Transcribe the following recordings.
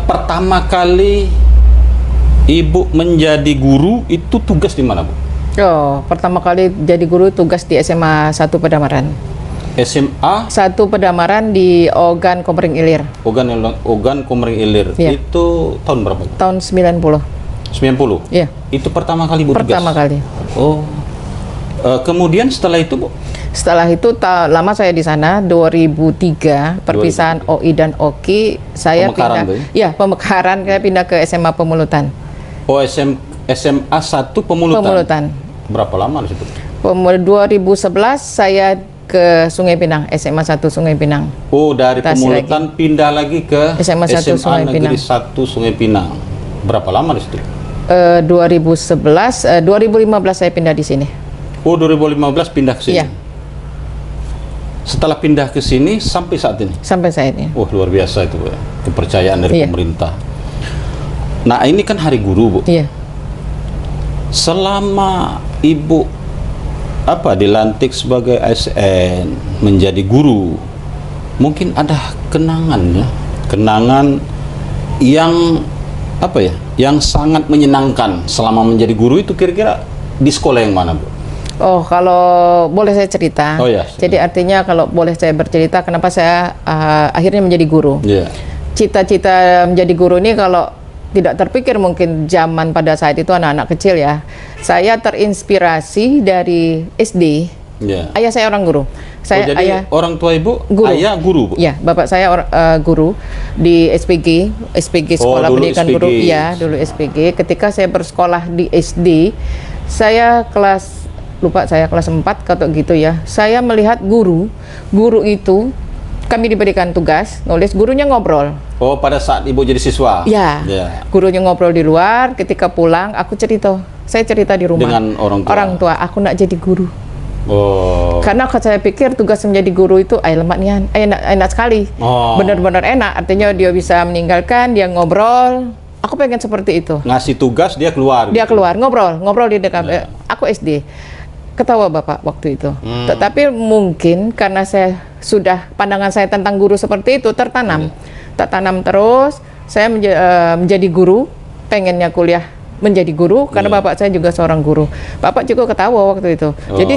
Pertama kali Ibu menjadi guru itu tugas di mana, Bu? Oh, pertama kali jadi guru tugas di SMA 1 Pedamaran. SMA 1 Pedamaran di Ogan Komering Ilir. Ogan Komering Ilir. Iya. Itu tahun berapa? Tahun 90. 90? Iya. Itu pertama kali Bu tugas? Pertama kali. Oh. Kemudian setelah itu, Bu? Setelah itu lama saya di sana, 2003 perpisahan OI dan OKI, saya Pemekaran, pindah. Bu? Ya, Pemekaran, saya pindah ke SMA Pemulutan. Oh, SMA 1 Pemulutan. Pemulutan. Berapa lama di situ? 2011 saya ke Sungai Pinang, SMA 1 Sungai Pinang. Oh, dari Tasik Pemulutan lagi. pindah lagi ke SMA 1 Sungai Negeri Pinang. 1 Sungai Pinang. Berapa lama di situ? 2011, 2015 saya pindah di sini. Oh, 2015 pindah ke sini. Iya. Setelah pindah ke sini sampai saat ini. Sampai saat ini. Wah, luar biasa itu, Bu. Kepercayaan dari Iya. pemerintah. Nah, ini kan Hari Guru, Bu. Iya. Selama Ibu dilantik sebagai ASN, menjadi guru, mungkin ada kenangannya, kenangan yang yang sangat menyenangkan selama menjadi guru itu kira-kira di sekolah yang mana, Bu? Oh, kalau boleh saya cerita. Oh ya. Jadi artinya kalau boleh saya bercerita kenapa saya akhirnya menjadi guru. Iya. Cita-cita menjadi guru ini kalau tidak terpikir mungkin zaman pada saat itu anak-anak kecil ya. Saya terinspirasi dari SD. Iya. Ayah saya orang guru. Jadi orang tua Ibu, guru. ayah guru, Bu? Ya, bapak saya guru di SPG Sekolah dulu Pendidikan SPG. Guru. Iya, dulu SPG. Ketika saya bersekolah di SD, saya kelas 4 atau gitu ya. Saya melihat guru itu kami diberikan tugas nulis, gurunya ngobrol. Oh, pada saat Ibu jadi siswa? Ya, gurunya ngobrol di luar. Ketika pulang, saya cerita di rumah dengan orang tua, aku nak jadi guru. Oh. Karena saya pikir tugas menjadi guru itu lemak nian, enak sekali. Oh. Benar-benar enak. Artinya dia bisa meninggalkan, dia ngobrol. Aku pengen seperti itu. Ngasih tugas, dia keluar. Dia keluar, ngobrol di dekat. Aku SD. Ketawa bapak waktu itu. Tetapi mungkin karena pandangan saya tentang guru seperti itu tertanam terus. Saya menjadi guru, pengennya kuliah menjadi guru karena bapak saya juga seorang guru. Bapak juga ketawa waktu itu. Jadi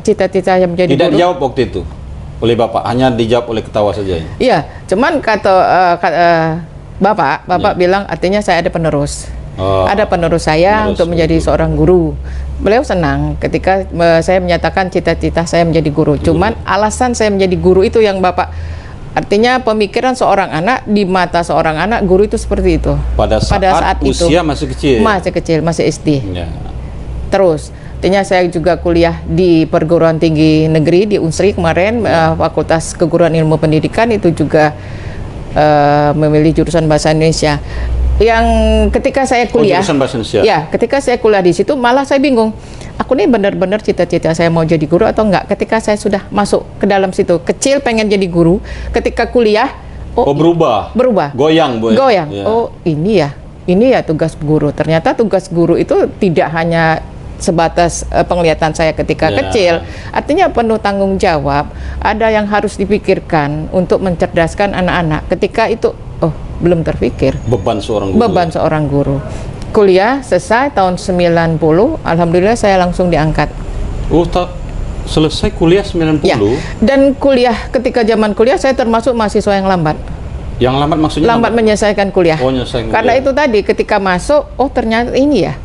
cita-cita saya menjadi tidak guru. dijawab waktu itu oleh bapak, hanya dijawab oleh ketawa saja. Iya, cuman kata bapak bilang artinya saya ada penerus. Ada penerus saya untuk menjadi seorang guru. Beliau senang ketika saya menyatakan cita-cita saya menjadi guru. Cuman alasan saya menjadi guru itu yang bapak, artinya pemikiran seorang anak, di mata seorang anak guru itu seperti itu. Pada saat usia masih kecil. Masih SD. Ya. Terus, artinya saya juga kuliah di perguruan tinggi negeri di Unsri kemarin, Fakultas Keguruan Ilmu Pendidikan, itu juga memilih jurusan Bahasa Indonesia. Yang ketika saya kuliah, jurusan Bahasa Indonesia. Ya, ketika saya kuliah di situ malah saya bingung. Aku nih benar-benar cita-cita saya mau jadi guru atau enggak. Ketika saya sudah masuk ke dalam situ, kecil pengen jadi guru, ketika kuliah, berubah. Goyang, Bu. Goyang. Ya. Oh, ini ya tugas guru. Ternyata tugas guru itu tidak hanya sebatas penglihatan saya ketika kecil, artinya penuh tanggung jawab. Ada yang harus dipikirkan untuk mencerdaskan anak-anak. Ketika itu, belum terpikir. Beban seorang guru. Kuliah selesai tahun 90, alhamdulillah saya langsung diangkat. Selesai kuliah 90? Ya. Dan ketika zaman kuliah saya termasuk mahasiswa yang lambat. Yang lambat maksudnya? Lambat menyelesaikan kuliah. Karena itu tadi ketika masuk, ternyata ini ya.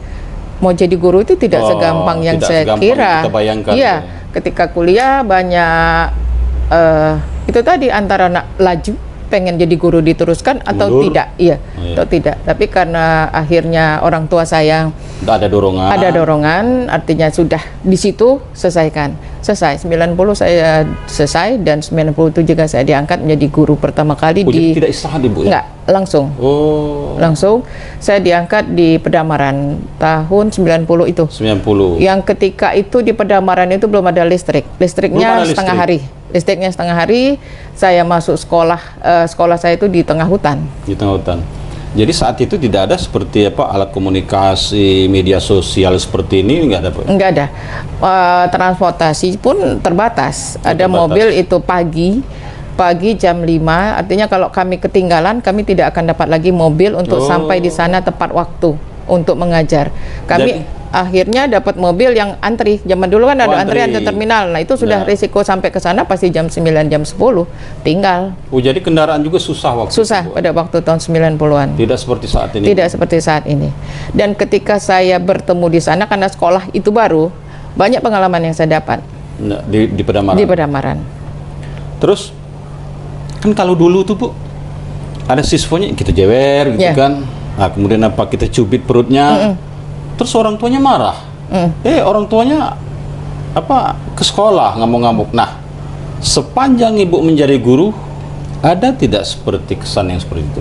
Mau jadi guru itu tidak segampang yang saya kira. Kita bayangkan. Iya, ketika kuliah banyak itu tadi antara laju pengen jadi guru diteruskan atau mundur. Tidak, atau tidak. Tapi karena akhirnya orang tua saya ada dorongan, artinya sudah di situ selesai. 90 saya selesai dan 97 juga saya diangkat menjadi guru pertama kali di. Tidak istirahat Ibu? Enggak, langsung. Langsung saya diangkat di Pedamaran tahun 90 itu. 90. Yang ketika itu di Pedamaran itu belum ada listrik. Listriknya setengah hari. Listriknya setengah hari. Saya masuk sekolah saya itu di tengah hutan. Di tengah hutan. Jadi saat itu tidak ada seperti alat komunikasi, media sosial seperti ini, nggak ada, Pak? Nggak ada. Transportasi pun terbatas. Ada mobil itu pagi pagi jam 5, artinya kalau kami ketinggalan, kami tidak akan dapat lagi mobil untuk sampai di sana tepat waktu untuk mengajar. Kami akhirnya dapat mobil yang antri. Zaman dulu kan ada antrian di terminal. Nah, itu sudah risiko sampai ke sana pasti jam 9, jam 10 tinggal. Jadi kendaraan juga susah waktu Susah itu, pada waktu tahun 90-an. Tidak seperti saat ini. Tidak seperti saat ini. Dan ketika saya bertemu di sana karena sekolah itu baru, banyak pengalaman yang saya dapat Nah, di Pedamaran. di Pedamaran. Terus kan kalau dulu tuh Bu, ada siswanya kita jewer gitu kan. Nah, kemudian apa kita cubit perutnya. Terus orang tuanya marah. Orang tuanya apa ke sekolah ngamuk-ngamuk. Nah, sepanjang Ibu menjadi guru, ada tidak seperti kesan yang seperti itu?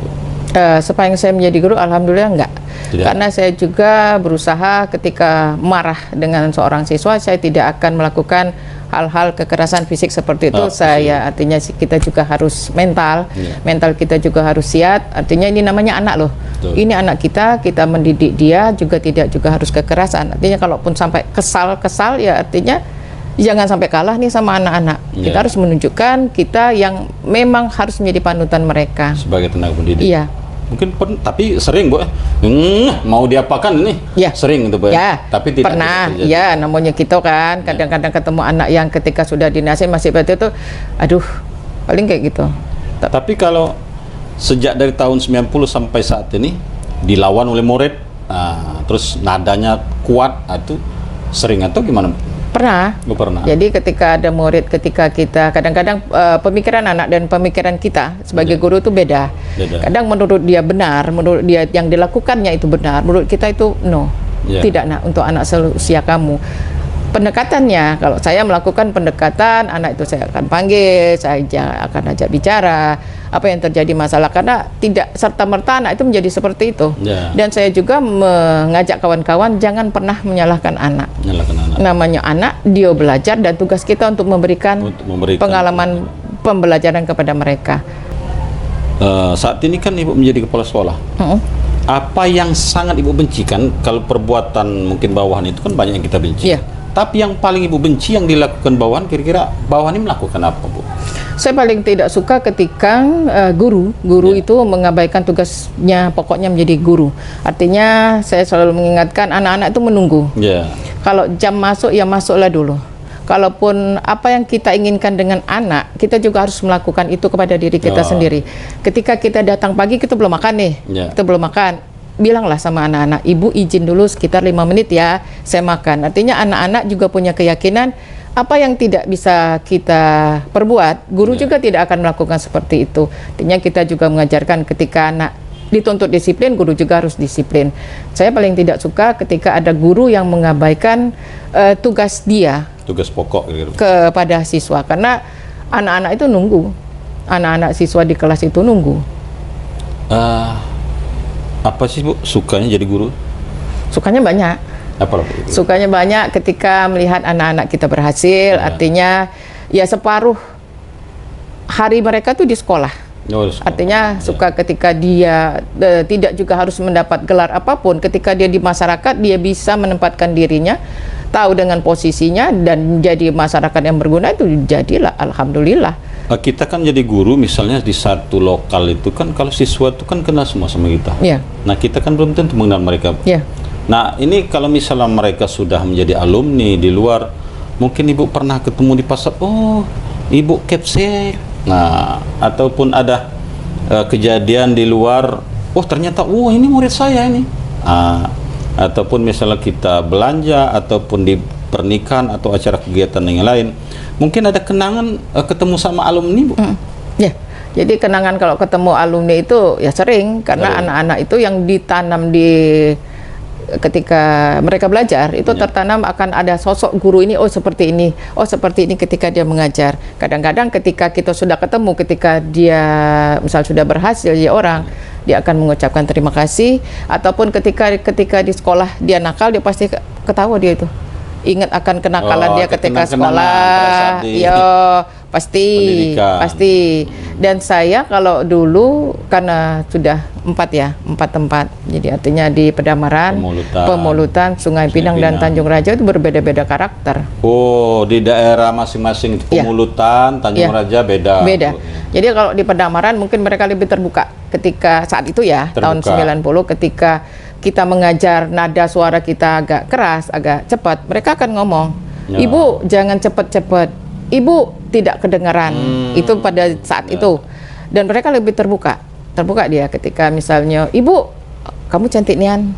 Sepanjang saya menjadi guru, alhamdulillah enggak. Tidak. Karena saya juga berusaha ketika marah dengan seorang siswa, saya tidak akan melakukan hal-hal kekerasan fisik seperti itu. Saya artinya kita juga harus mental, mental kita juga harus siap. Artinya ini namanya anak loh. Betul. Ini anak kita mendidik dia juga tidak juga harus kekerasan. Artinya kalaupun sampai kesal ya artinya jangan sampai kalah nih sama anak-anak. Kita harus menunjukkan kita yang memang harus menjadi panutan mereka. Sebagai tenaga pendidik. Iya. Mungkin tapi sering Bu, mau diapakan ini? Ya. Sering gitu Bu. Ya. Tapi tidak pernah. terjadi. Ya, namanya kita kan kadang-kadang ketemu anak yang ketika sudah dinasihat masih berarti itu, aduh, paling kayak gitu. Tapi kalau sejak dari tahun 90 sampai saat ini dilawan oleh murid, terus nadanya kuat, itu sering atau gimana? Pernah. Pernah. Jadi ketika ada murid, ketika kita kadang-kadang pemikiran anak dan pemikiran kita sebagai guru itu beda. Kadang menurut dia benar, menurut dia yang dilakukannya itu benar, menurut kita itu no, tidak nak untuk anak seusia kamu. Pendekatannya, kalau saya melakukan pendekatan, anak itu saya akan panggil, saya akan ajak bicara, apa yang terjadi masalah, karena tidak serta-merta anak itu menjadi seperti itu. Dan saya juga mengajak kawan-kawan jangan pernah menyalahkan anak. Namanya anak, dia belajar dan tugas kita untuk memberikan pengalaman pembelajaran kepada mereka. Saat ini kan Ibu menjadi kepala sekolah. Apa yang sangat Ibu benci kan? Kalau perbuatan mungkin bawahan itu kan banyak yang kita benci. Tapi yang paling Ibu benci yang dilakukan bawahan, kira-kira bawahan ini melakukan apa Bu? Saya paling tidak suka ketika guru itu mengabaikan tugasnya, pokoknya menjadi guru. Artinya saya selalu mengingatkan anak-anak itu menunggu. Kalau jam masuk ya masuklah dulu. Kalaupun apa yang kita inginkan dengan anak, kita juga harus melakukan itu kepada diri kita sendiri. Ketika kita datang pagi, kita belum makan nih, kita belum makan. Bilanglah sama anak-anak, ibu izin dulu sekitar 5 menit ya, saya makan. Artinya anak-anak juga punya keyakinan apa yang tidak bisa kita perbuat, guru juga tidak akan melakukan seperti itu. Artinya kita juga mengajarkan ketika anak dituntut disiplin, guru juga harus disiplin. Saya paling tidak suka ketika ada guru yang mengabaikan tugas dia, tugas pokok gitu, kepada siswa, karena anak-anak itu nunggu, anak-anak siswa di kelas itu nunggu. Apa sih Bu sukanya jadi guru? Sukanya banyak. Apa? Sukanya banyak ketika melihat anak-anak kita berhasil. Artinya ya separuh hari mereka tuh di sekolah. Artinya suka ketika dia tidak juga harus mendapat gelar apapun, ketika dia di masyarakat dia bisa menempatkan dirinya, tahu dengan posisinya dan jadi masyarakat yang berguna, itu jadilah alhamdulillah. Kita kan jadi guru misalnya di satu lokal itu kan, kalau siswa itu kan kenal semua sama kita. Nah kita kan belum tentu mengenal mereka. Nah ini kalau misalnya mereka sudah menjadi alumni di luar, mungkin Ibu pernah ketemu di pasar, oh Ibu Kepse. Nah ataupun ada kejadian di luar, oh ternyata ini murid saya ini. Ataupun misalnya kita belanja ataupun di pernikahan atau acara kegiatan yang lain, mungkin ada kenangan ketemu sama alumni Bu? Jadi kenangan kalau ketemu alumni itu ya sering, karena anak-anak itu yang ditanam di ketika mereka belajar itu tertanam akan ada sosok guru ini, oh seperti ini ketika dia mengajar. Kadang-kadang ketika kita sudah ketemu, ketika dia misal sudah berhasil ya orang, dia akan mengucapkan terima kasih, ataupun ketika di sekolah dia nakal, dia pasti ketawa, dia itu ingat akan kenakalan dia ketika sekolah. Pasti, Pendidikan. pasti. Dan saya kalau dulu karena sudah 4 tempat. Jadi artinya di Pedamaran, Pemulutan, Sungai Pinang dan Tanjung Raja itu berbeda-beda karakter. Oh, di daerah masing-masing Pemulutan, Tanjung Raja beda. Beda. Jadi kalau di Pedamaran mungkin mereka lebih terbuka ketika saat itu ya, tahun 90 ketika kita mengajar nada suara kita agak keras, agak cepat, mereka akan ngomong, "Ibu jangan cepat-cepat. Ibu tidak kedengaran." Itu pada saat itu. Dan mereka lebih terbuka dia ketika misalnya, "Ibu, kamu cantik nian."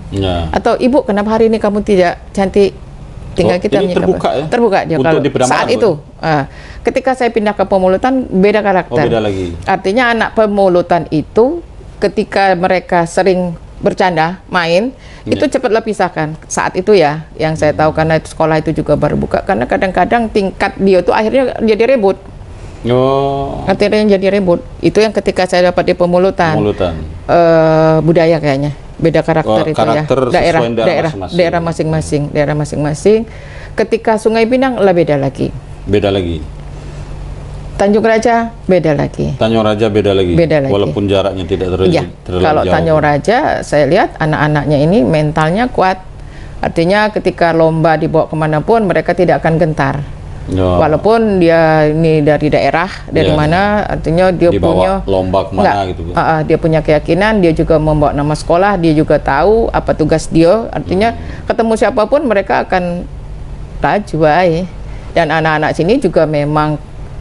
Atau, "Ibu, kenapa hari ini kamu tidak cantik?" Tinggal kita ini terbuka ya? Terbuka dia untuk kalau saat itu. Ketika saya pindah ke Pemulutan beda karakter. Beda lagi. Artinya anak Pemulutan itu ketika mereka sering bercanda, main, itu cepatlah pisahkan. Saat itu ya, yang saya tahu karena sekolah itu juga baru buka. Karena kadang-kadang tingkat dia tuh akhirnya jadi ribut. Akhirnya jadi ribut. Itu yang ketika saya dapat di Pemulutan. Budaya kayaknya. Beda karakter itu ya. Daerah masing-masing. Ketika Sungai Pinang lah beda lagi. Tanjung Raja beda lagi. Walaupun jaraknya tidak terlalu Kalau jauh. Tanjung Raja saya lihat anak-anaknya ini mentalnya kuat. Artinya ketika lomba dibawa kemanapun mereka tidak akan gentar. Walaupun dia ini dari daerah, dari mana, artinya dia dibawa punya lomba kemana gitu. dia punya keyakinan, dia juga membawa nama sekolah, dia juga tahu apa tugas dia. Artinya ketemu siapapun mereka akan raju baik. Dan anak-anak sini juga memang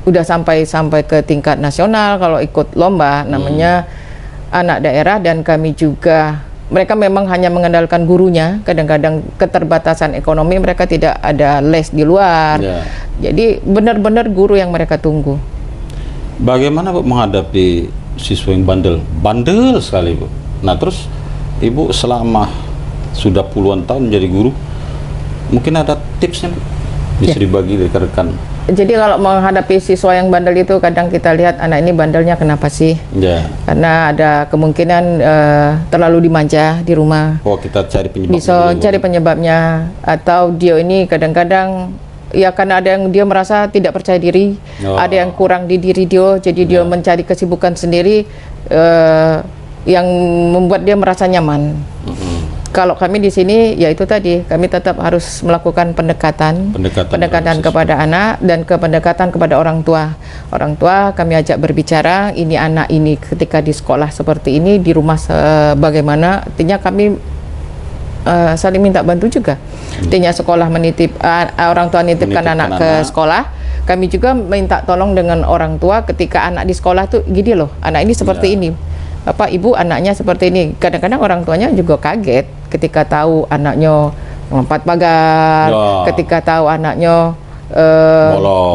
udah sampai ke tingkat nasional kalau ikut lomba, namanya anak daerah. Dan kami juga, mereka memang hanya mengandalkan gurunya, kadang-kadang keterbatasan ekonomi mereka tidak ada les di luar. Jadi benar-benar guru yang mereka tunggu. Bagaimana Bu menghadapi siswa yang bandel sekali Bu? Nah terus Ibu selama sudah puluhan tahun menjadi guru, mungkin ada tipsnya Bu? Bisa dibagi dari rekan. Jadi kalau menghadapi siswa yang bandel itu kadang kita lihat anak ini bandelnya kenapa sih? Karena ada kemungkinan terlalu dimanja di rumah. Kita cari penyebabnya. Bisa cari penyebabnya. Atau dia ini kadang-kadang ya karena ada yang dia merasa tidak percaya diri, ada yang kurang di diri dia, jadi dia mencari kesibukan sendiri yang membuat dia merasa nyaman. Kalau kami di sini, ya itu tadi, kami tetap harus melakukan pendekatan kepada anak dan pendekatan kepada orang tua. Orang tua kami ajak berbicara, ini anak ini ketika di sekolah seperti ini, di rumah bagaimana. Artinya kami saling minta bantu juga. Artinya sekolah menitip, orang tua menitipkan anak ke sekolah. Kami juga minta tolong dengan orang tua ketika anak di sekolah tuh gini loh, anak ini seperti ini. Bapak, Ibu, anaknya seperti ini. Kadang-kadang orang tuanya juga kaget ketika tahu anaknya melompat pagar, ketika tahu anaknya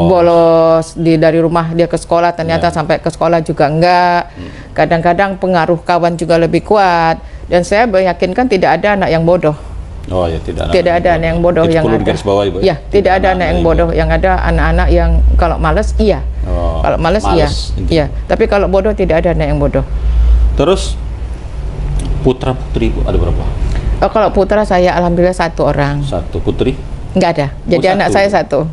bolos dari rumah dia ke sekolah, ternyata sampai ke sekolah juga enggak. Kadang-kadang pengaruh kawan juga lebih kuat. Dan saya meyakinkan tidak ada anak yang bodoh. Tidak ada anak yang bodoh yang ada. Ya, tidak ada anak yang bodoh. Yang ada anak-anak yang kalau malas iya. Kalau malas iya. Iya, tapi kalau bodoh tidak ada anak yang bodoh. Terus putra putri Bu ada berapa? Kalau putra saya alhamdulillah 1 orang. 1 putri? Enggak ada. Jadi anak saya 1.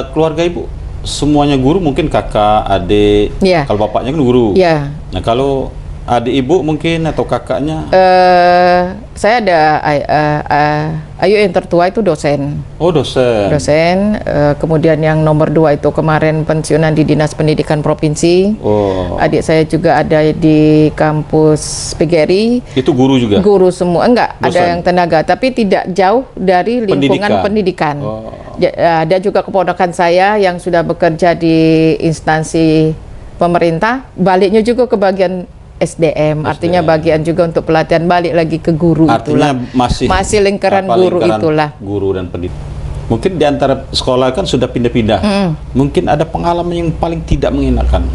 Keluarga Ibu semuanya guru, mungkin kakak, adik. Kalau bapaknya kan guru. Nah kalau adik Ibu mungkin atau kakaknya? Saya ada Ayu yang tertua itu dosen. Dosen. Kemudian yang nomor 2 itu kemarin pensiunan di Dinas Pendidikan Provinsi. Adik saya juga ada di kampus PGRI. Itu guru juga? Guru semua. Enggak, dosen. Ada yang tenaga, tapi tidak jauh dari lingkungan pendidikan. Ada juga keponakan saya yang sudah bekerja di instansi pemerintah, baliknya juga ke bagian SDM, artinya bagian juga untuk pelatihan, balik lagi ke guru. Artinya itulah. Masih lingkaran guru itulah. Guru dan pendidik. Mungkin di antara sekolah kan sudah pindah-pindah. Mungkin ada pengalaman yang paling tidak mengenakan.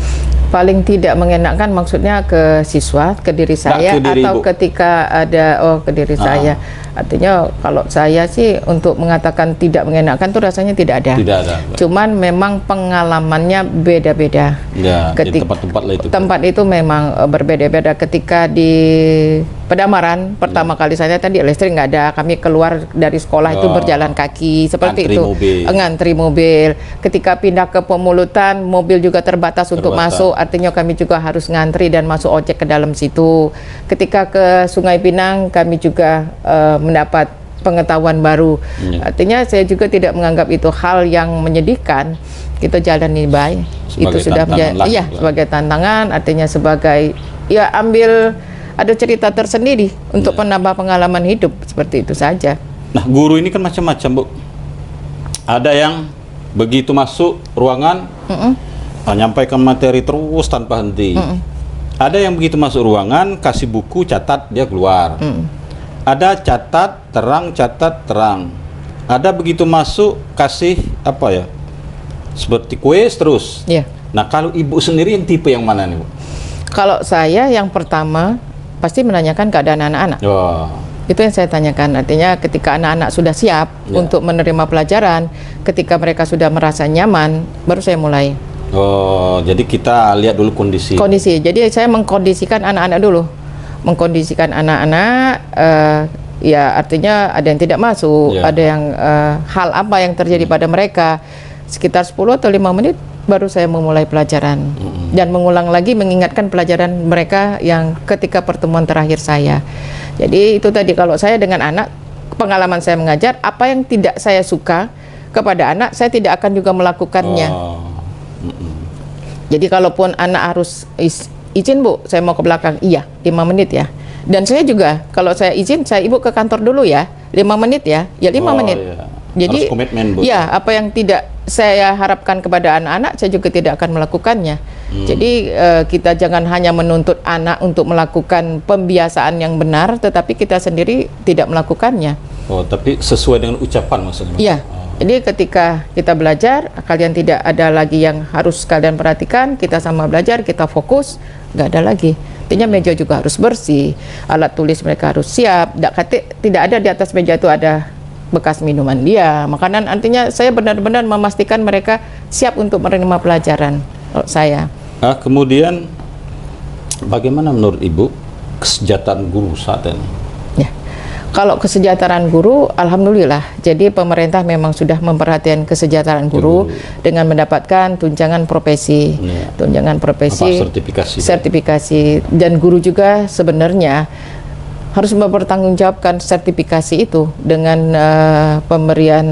Paling tidak mengenakan maksudnya ke siswa, ke diri saya, atau Ibu? Ketika ada ke diri saya. Artinya kalau saya sih untuk mengatakan tidak mengenakan tuh rasanya tidak ada. Tidak ada. Cuman memang pengalamannya beda-beda. Ya, di tempat-tempat lah itu. Tempat itu memang berbeda-beda. Ketika di Pedamaran pertama kali saya tadi listrik nggak ada, kami keluar dari sekolah itu berjalan kaki seperti Ngantri itu. mobil. Ngantri mobil. Ketika pindah ke Pemulutan, mobil juga terbatas untuk masuk. Artinya kami juga harus ngantri dan masuk ojek ke dalam situ. Ketika ke Sungai Pinang, kami juga mendapat pengetahuan baru. Artinya saya juga tidak menganggap itu hal yang menyedihkan. Kita jalani baik. Itu sudah menjadi sebagai tantangan, artinya sebagai ya ambil ada cerita tersendiri untuk menambah pengalaman hidup, seperti itu saja. Nah, guru ini kan macam-macam, Bu. Ada yang begitu masuk ruangan menyampaikan materi terus tanpa henti. Ada yang begitu masuk ruangan kasih buku, catat, dia keluar. Ada catat, terang. Ada begitu masuk kasih apa ya? Seperti kuis terus. Iya. Nah, kalau Ibu sendiri yang tipe yang mana nih, Bu? Kalau saya yang pertama pasti menanyakan keadaan anak-anak. Oh. Itu yang saya tanyakan. Artinya ketika anak-anak sudah siap untuk menerima pelajaran, ketika mereka sudah merasa nyaman, baru saya mulai. Oh, jadi kita lihat dulu kondisi. Jadi saya mengkondisikan anak-anak dulu. Mengkondisikan anak-anak, ya artinya ada yang tidak masuk, ada yang hal apa yang terjadi pada mereka. Sekitar 10 atau 5 menit baru saya memulai pelajaran. Dan mengulang lagi mengingatkan pelajaran mereka yang ketika pertemuan terakhir saya. Jadi itu tadi, kalau saya dengan anak, pengalaman saya mengajar, apa yang tidak saya suka kepada anak, saya tidak akan juga melakukannya. Jadi kalaupun anak harus izin, Bu, saya mau ke belakang, iya 5 menit ya. Dan saya juga, kalau saya izin, saya Ibu ke kantor dulu ya, 5 menit ya, 5 menit. Iya. Jadi harus komitmen, Bu. Ya, apa yang tidak saya harapkan kepada anak-anak, saya juga tidak akan melakukannya. Jadi kita jangan hanya menuntut anak untuk melakukan pembiasaan yang benar, tetapi kita sendiri tidak melakukannya. Oh, tapi sesuai dengan ucapan maksudnya? Iya. Jadi ketika kita belajar, kalian tidak ada lagi yang harus kalian perhatikan, kita sama belajar, kita fokus, nggak ada lagi. Artinya meja juga harus bersih, alat tulis mereka harus siap, tidak ada di atas meja itu ada bekas minuman dia, makanan. Artinya saya benar-benar memastikan mereka siap untuk menerima pelajaran. Saya. Kemudian bagaimana menurut Ibu kesejahteraan guru saat ini? Ya, kalau kesejahteraan guru, alhamdulillah. Jadi pemerintah memang sudah memperhatikan kesejahteraan guru dengan mendapatkan tunjangan profesi, sertifikasi. Dan guru juga sebenarnya harus mempertanggungjawabkan sertifikasi itu dengan pemberian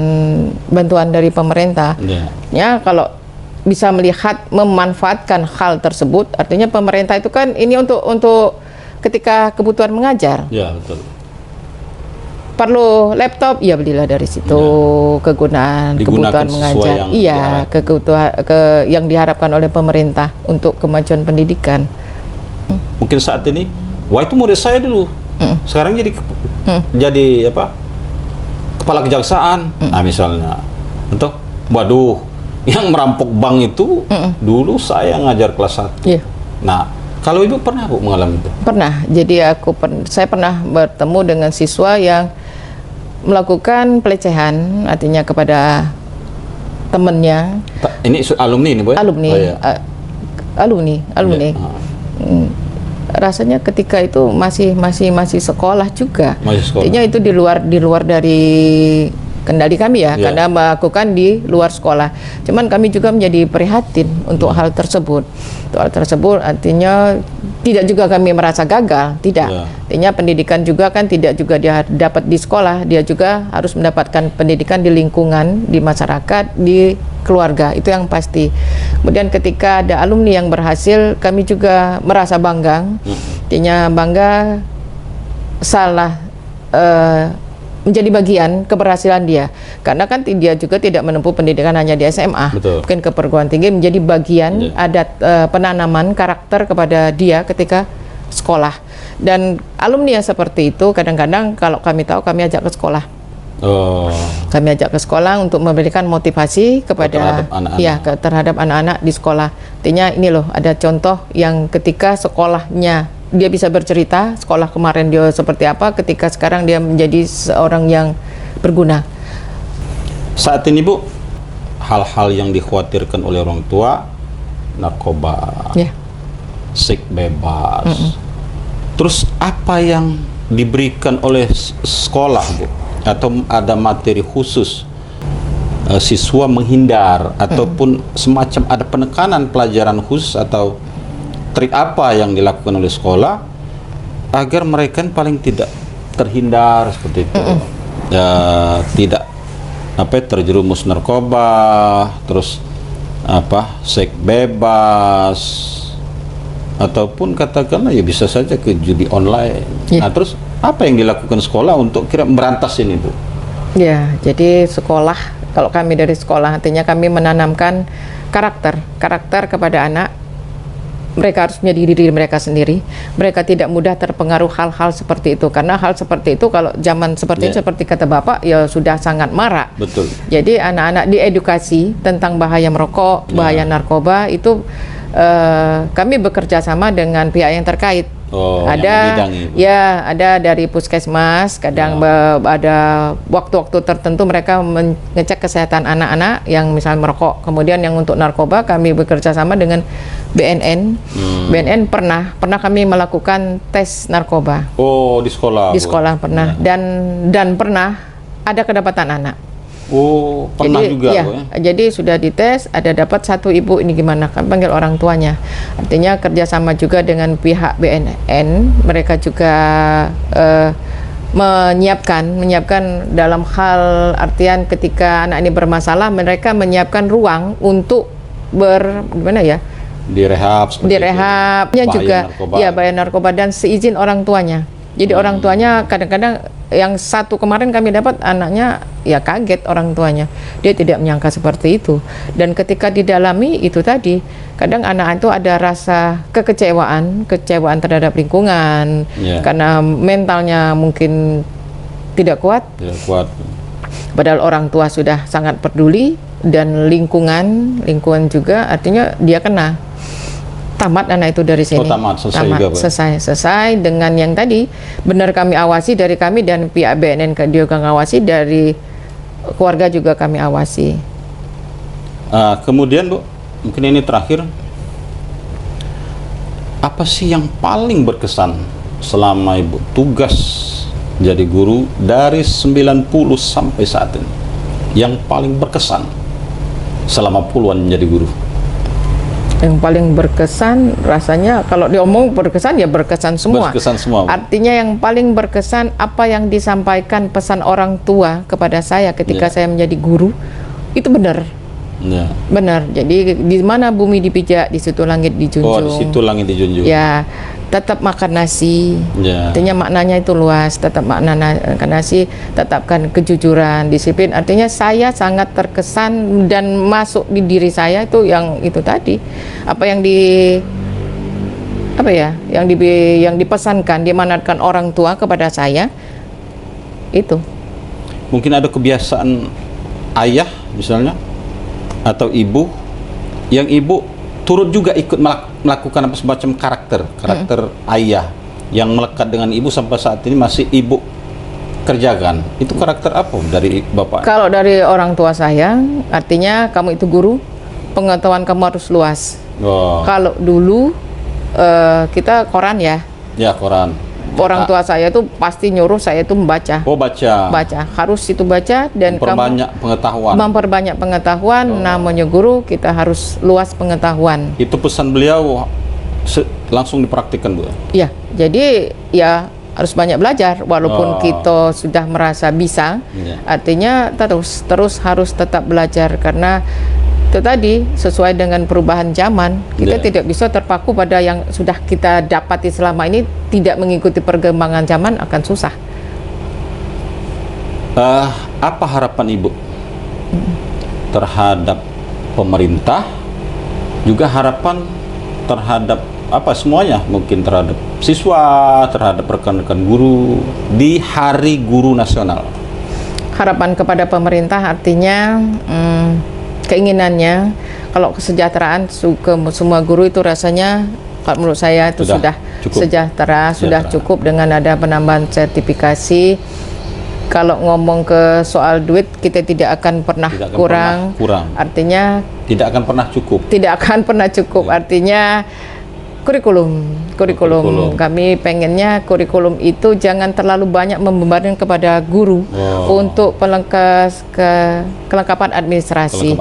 bantuan dari pemerintah. Ya, kalau bisa melihat memanfaatkan hal tersebut, artinya pemerintah itu kan ini untuk ketika kebutuhan mengajar. Ya, betul. Perlu laptop, ya belilah dari situ. Kegunaan kebutuhan mengajar, iya, yang diharapkan oleh pemerintah untuk kemajuan pendidikan. Mungkin saat ini, wah itu murid saya dulu. Sekarang jadi apa? Kepala kejaksaan. Nah, misalnya. Untuk waduh, yang merampok bank itu dulu saya ngajar kelas 1. Nah, kalau Ibu pernah, Bu, mengalami itu? Pernah. Jadi saya pernah bertemu dengan siswa yang melakukan pelecehan, artinya kepada temannya. Ini alumni ini, Bu? Alumni. Oh, iya. Alumni. Rasanya ketika itu masih sekolah juga. Artinya itu di luar dari kendali kami ya, karena melakukan di luar sekolah. Cuman kami juga menjadi prihatin untuk hal tersebut. Untuk hal tersebut artinya tidak juga kami merasa gagal, tidak. Artinya pendidikan juga kan tidak juga dia dapat di sekolah, dia juga harus mendapatkan pendidikan di lingkungan, di masyarakat, di keluarga, itu yang pasti. Kemudian ketika ada alumni yang berhasil, kami juga merasa bangga. Artinya bangga menjadi bagian keberhasilan dia, karena kan dia juga tidak menempuh pendidikan hanya di SMA. Mungkin ke perguruan tinggi menjadi bagian ada penanaman karakter kepada dia ketika sekolah. Dan alumni yang seperti itu kadang-kadang kalau kami tahu, kami ajak ke sekolah. Kami ajak ke sekolah untuk memberikan motivasi kepada terhadap anak-anak di sekolah. Artinya ini loh, ada contoh yang ketika sekolahnya dia bisa bercerita sekolah kemarin dia seperti apa, ketika sekarang dia menjadi seorang yang berguna. Saat ini Bu, hal-hal yang dikhawatirkan oleh orang tua, narkoba, Ya. seks bebas. Terus apa yang diberikan oleh sekolah Bu? Atau ada materi khusus siswa menghindar ataupun semacam ada penekanan pelajaran khusus atau trik apa yang dilakukan oleh sekolah agar mereka paling tidak terhindar seperti itu, tidak terjerumus narkoba, terus seks bebas, ataupun katakanlah ya bisa saja ke judi online. Nah terus apa yang dilakukan sekolah untuk kira merantas ini Bu? Ya, jadi sekolah, kalau kami dari sekolah artinya kami menanamkan karakter kepada anak. Mereka harus menjadi diri mereka sendiri. Mereka tidak mudah terpengaruh hal-hal seperti itu, karena hal seperti itu kalau zaman seperti itu, seperti kata Bapak, ya sudah sangat marak. Betul. Jadi anak-anak diedukasi tentang bahaya merokok, bahaya narkoba itu kami bekerja sama dengan pihak yang terkait. Ada ada dari puskesmas, kadang ada waktu-waktu tertentu mereka mengecek kesehatan anak-anak yang misalnya merokok. Kemudian yang untuk narkoba kami bekerja sama dengan BNN. BNN pernah kami melakukan tes narkoba. Oh, di sekolah. Di sekolah pernah. Dan pernah ada kedapatan anak. Oh, pernah jadi, juga ya, Bu, ya? Jadi sudah dites, ada dapat satu ibu, ini gimana, kan panggil orang tuanya. Artinya kerjasama juga dengan pihak BNN, mereka juga menyiapkan dalam hal artian ketika anak ini bermasalah, mereka menyiapkan ruang untuk direhabnya juga, bahaya narkoba dan seizin orang tuanya. Jadi orang tuanya kadang-kadang yang satu kemarin kami dapat anaknya ya kaget orang tuanya, dia tidak menyangka seperti itu. Dan ketika didalami itu tadi, kadang anak itu ada rasa kekecewaan terhadap lingkungan, karena mentalnya mungkin tidak kuat. Padahal orang tua sudah sangat peduli, dan lingkungan juga artinya dia kena. Tamat anak itu dari sini. Selesai dengan yang tadi benar kami awasi dari kami, dan pihak BNN juga ngawasi, dari keluarga juga kami awasi. Kemudian Bu, mungkin ini terakhir, apa sih yang paling berkesan selama Ibu tugas jadi guru dari 90 sampai saat ini, yang paling berkesan selama puluhan menjadi guru? Yang paling berkesan rasanya kalau diomong berkesan ya berkesan semua. Artinya yang paling berkesan apa yang disampaikan pesan orang tua kepada saya ketika saya menjadi guru itu benar. Benar. Jadi di mana bumi dipijak, di situ langit dijunjung. Oh, di situ langit dijunjung. Ya, tetap makan nasi. Artinya maknanya itu luas. Tetap makan nasi, tetapkan kejujuran, disiplin. Artinya saya sangat terkesan dan masuk di diri saya itu yang itu tadi. Apa yang yang dipesankan, dimanatkan orang tua kepada saya itu. Mungkin ada kebiasaan ayah misalnya atau ibu yang ibu turut juga ikut melakukan apa semacam karakter ayah yang melekat dengan ibu sampai saat ini masih ibu kerjakan. Itu karakter apa dari Bapak? Kalau dari orang tua saya, artinya kamu itu guru, pengetahuan kamu harus luas. Kalau dulu kita koran ya. Ya, koran. Orang tua saya itu pasti nyuruh saya itu membaca. Oh, baca. Harus itu baca dan memperbanyak pengetahuan. Namanya guru, kita harus luas pengetahuan. Itu pesan beliau langsung dipraktikkan, Bu? Iya, jadi ya harus banyak belajar walaupun kita sudah merasa bisa. Artinya terus harus tetap belajar, karena itu tadi sesuai dengan perubahan zaman, kita tidak bisa terpaku pada yang sudah kita dapati selama ini. Tidak mengikuti perkembangan zaman akan susah. Apa harapan Ibu terhadap pemerintah, juga harapan terhadap semuanya, mungkin terhadap siswa, terhadap rekan-rekan guru di Hari Guru Nasional? Harapan kepada pemerintah artinya keinginannya kalau kesejahteraan semua guru itu rasanya Kalau menurut saya itu sudah cukup. sejahtera, sudah cukup dengan ada penambahan sertifikasi. Kalau ngomong ke soal duit, kita tidak akan pernah kurang. Artinya tidak akan pernah cukup. Tidak akan pernah cukup. Artinya kurikulum. Kami pengennya kurikulum itu jangan terlalu banyak membebankan kepada guru untuk kelengkapan administrasi.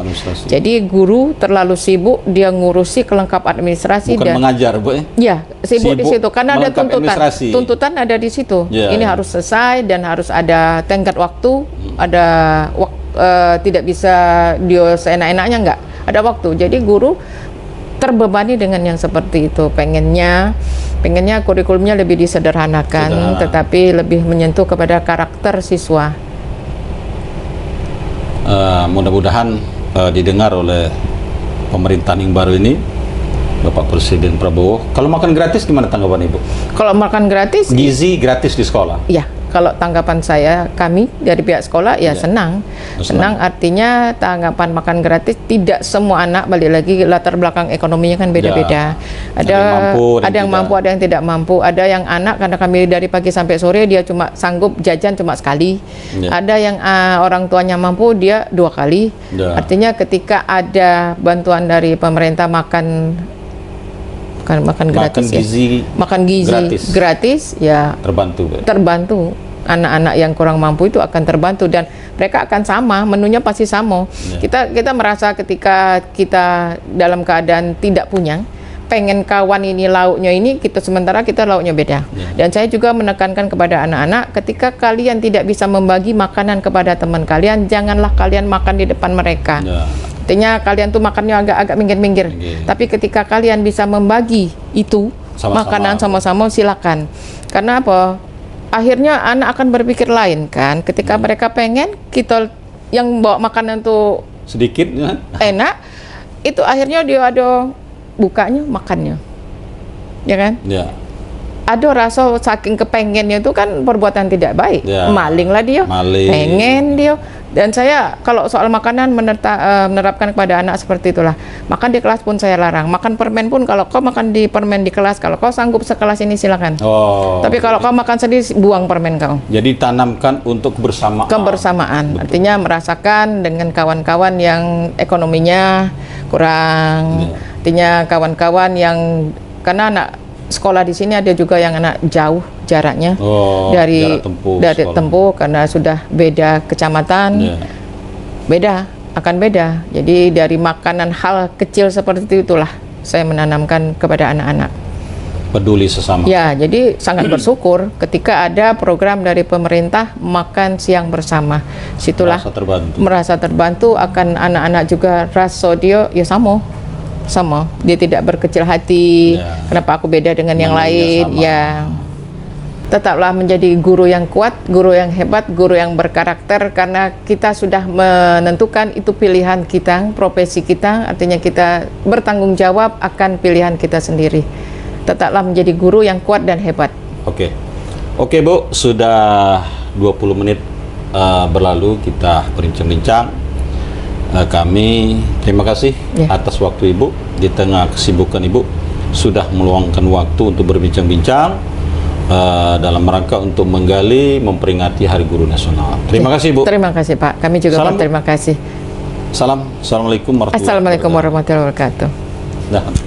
Jadi guru terlalu sibuk dia ngurusi kelengkapan administrasi. Bukan mengajar, Bu. Ya, sibuk di situ karena ada tuntutan. Tuntutan ada di situ. Ini harus selesai dan harus ada tenggat waktu, ada tidak bisa dia seenak-enaknya, enggak. Ada waktu. Jadi guru terbebani dengan yang seperti itu. Pengennya kurikulumnya lebih disederhanakan, tetapi lebih menyentuh kepada karakter siswa. Mudah-mudahan didengar oleh pemerintahan yang baru ini, Bapak Presiden Prabowo. Kalau makan gratis gimana tanggapan Ibu? Kalau makan gratis, gizi gratis di sekolah. Iya. Kalau tanggapan kami dari pihak sekolah senang. Senang artinya tanggapan makan gratis, tidak semua anak, balik lagi latar belakang ekonominya kan beda-beda. Ada yang mampu, ada yang tidak mampu. Ada yang anak karena kami dari pagi sampai sore dia cuma sanggup jajan cuma sekali. Ada yang orang tuanya mampu dia 2 kali. Artinya ketika ada bantuan dari pemerintah makan gratis, makan gizi gratis ya terbantu. Anak-anak yang kurang mampu itu akan terbantu dan mereka akan sama, menunya pasti sama. Kita merasa ketika kita dalam keadaan tidak punya, pengen kawan ini lauknya ini, sementara kita lauknya beda. Dan saya juga menekankan kepada anak-anak, ketika kalian tidak bisa membagi makanan kepada teman kalian, janganlah kalian makan di depan mereka. Artinya kalian tuh makannya agak-agak minggir-minggir. Tapi ketika kalian bisa membagi itu makanan sama-sama, silakan. Karena apa? Akhirnya anak akan berpikir lain kan. Ketika mereka pengen kita yang bawa makanan tuh sedikit enak, itu akhirnya dia ada bukanya makannya, ya kan? Ada rasa saking kepengennya itu kan perbuatan tidak baik. Maling lah dia, pengen dia. Dan saya kalau soal makanan menerapkan kepada anak seperti itulah. Makan di kelas pun saya larang. Makan permen pun kalau kau makan di permen di kelas, kalau kau sanggup sekelas ini silakan. Tapi kalau kau makan sendiri, buang permen kau. Jadi tanamkan untuk kebersamaan. Artinya merasakan dengan kawan-kawan yang ekonominya kurang. Artinya kawan-kawan yang, karena anak sekolah di sini ada juga yang anak jauh jaraknya dari tempuh karena sudah beda kecamatan, akan beda. Jadi dari makanan hal kecil seperti itulah saya menanamkan kepada anak-anak. Peduli sesama. Ya, jadi sangat bersyukur ketika ada program dari pemerintah makan siang bersama. Situlah merasa terbantu akan anak-anak juga, rasa dia sama. Dia tidak berkecil hati. Kenapa aku beda dengan yang lain? Tetaplah menjadi guru yang kuat, guru yang hebat, guru yang berkarakter, karena kita sudah menentukan itu pilihan kita, profesi kita. Artinya kita bertanggung jawab akan pilihan kita sendiri. Tetaplah menjadi guru yang kuat dan hebat. Oke Bu, sudah 20 menit berlalu kita berbincang-bincang. Kami terima kasih atas waktu Ibu. Di tengah kesibukan Ibu sudah meluangkan waktu untuk berbincang-bincang dalam rangka untuk menggali, memperingati Hari Guru Nasional. Terima kasih Bu. Terima kasih Pak. Kami juga berterima kasih. Assalamualaikum warahmatullahi wabarakatuh. Assalamualaikum warahmatullahi wabarakatuh.